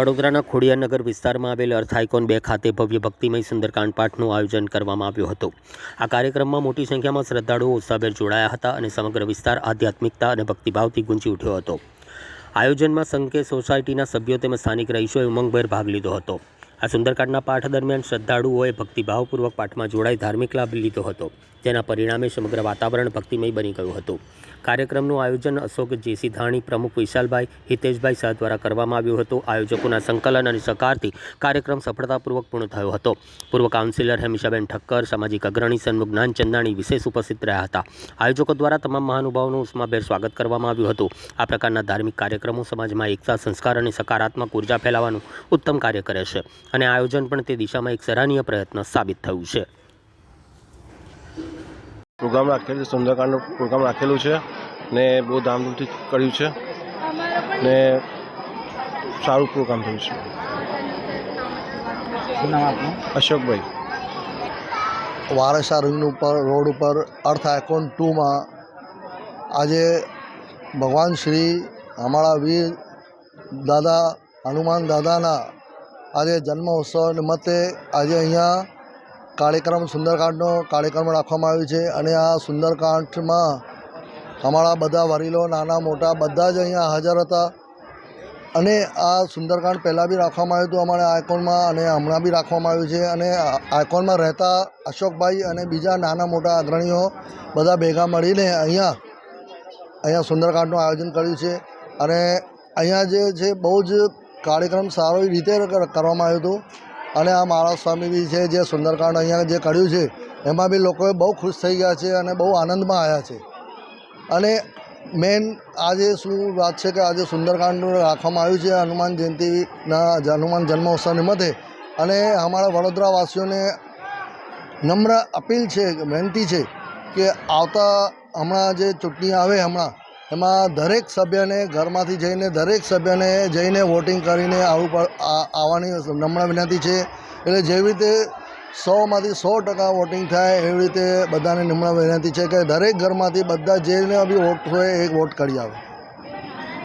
વડોદરાના ખોડિયારનગર વિસ્તારમાં આવેલ અર્થ આઇકોન 2 ખાતે ભવ્ય ભક્તિમય સુંદરકાંડ પાઠનું આયોજન કરવામાં આવ્યું હતું। આ કાર્યક્રમમાં મોટી સંખ્યામાં શ્રદ્ધાળુઓ ઉત્સાહભેર જોડાયા હતા અને સમગ્ર વિસ્તાર આધ્યાત્મિકતા અને ભક્તિભાવથી ગુંજી ઉઠ્યો હતો। આયોજનમાં સંકે સોસાયટીના સભ્યો તેમજ સ્થાનિક રહીશોએ ઉમંગભેર ભાગ લીધો હતો। આ સુંદરકાંડના પાઠ દરમિયાન શ્રદ્ધાળુઓએ ભક્તિભાવપૂર્વક પાઠમાં જોડાઈ ધાર્મિક લાભ લીધો હતો, જેના પરિણામે સમગ્ર વાતાવરણ ભક્તિમય બની ગયું હતું। કાર્યક્રમનું આયોજન અશોક જેસી ધાણી, પ્રમુખ વિશાલભાઈ, હિતેશભાઈ શાહ દ્વારા કરવામાં આવ્યું હતું। આયોજકોના સંકલન અને સહકારથી કાર્યક્રમ સફળતાપૂર્વક પૂર્ણ થયો હતો। પૂર્વ કાઉન્સિલર હેમિશાબેન ઠક્કર, સામાજિક અગ્રણી સન્મુખ જ્ઞાનચંદાણી વિશેષ ઉપસ્થિત રહ્યા હતા। આયોજકો દ્વારા તમામ મહાનુભાવોનું ઉષ્માભેર સ્વાગત કરવામાં આવ્યું હતું। આ પ્રકારના ધાર્મિક કાર્યક્રમો સમાજમાં એકતા, સંસ્કાર અને સકારાત્મક ઉર્જા ફેલાવવાનું ઉત્તમ કાર્ય કરે છે અને આયોજન પણ તે દિશામાં એક સરાહનીય પ્રયત્ન સાબિત થયું છે। પ્રોગ્રામ રાખેલું છે, સુંદરકાંડનો પ્રોગ્રામ રાખેલું છે ને બહુ ધામધૂમથી કર્યું છે ને સારું પ્રોગ્રામ થયું છે। શું નામ આપનું? અશોકભાઈ। વારસા રિંગ ઉપર રોડ ઉપર અર્થ આઇકોન 2માં આજે ભગવાન શ્રી અમારા વીર દાદા હનુમાન દાદાના આજે જન્મોત્સવ નિમિત્તે આજે અહીંયા કાર્યક્રમ સુંદરકાંડનો કાર્યક્રમ રાખવામાં આવ્યો છે અને આ સુંદરકાંડમાં અમારા બધા વડીલો, નાના મોટા બધા જ અહીંયા હાજર હતા અને આ સુંદરકાંડ પહેલાં બી રાખવામાં આવ્યું હતું અમારા આઇકોનમાં અને હમણાં બી રાખવામાં આવ્યું છે અને આઇકોનમાં રહેતા અશોકભાઈ અને બીજા નાના મોટા અગ્રણીઓ બધા ભેગા મળીને અહીંયા સુંદરકાંડનું આયોજન કર્યું છે અને અહીંયા જે છે બહુ જ કાર્યક્રમ સારી રીતે કરવામાં આવ્યું હતું અને આ મહારાજ સ્વામી બી છે જે સુંદરકાંડ અહીંયા જે કર્યું છે એમાં બી લોકોએ બહુ ખુશ થઈ ગયા છે અને બહુ આનંદમાં આવ્યા છે। અને મેન આજે શું વાત છે કે આજે સુંદરકાંડ રાખવામાં આવ્યું છે હનુમાન જયંતિના હનુમાન જન્મોત્સવ નિમિત્તે અને અમારા વડોદરાવાસીઓને નમ્ર અપીલ છે, વિનંતી છે કે આવતા હમણાં જે ચૂંટણી આવે એમાં દરેક સભ્યને ઘરમાંથી જઈને વોટિંગ કરીને આવવાની નમ્ર વિનંતી છે। એટલે જેવી રીતે 100માંથી 100% વોટિંગ થાય એવી રીતે બધાને નમ્ર વિનંતી છે કે દરેક ઘરમાંથી બધા જેને બી વોટ હોય એ વોટ કરી આવે।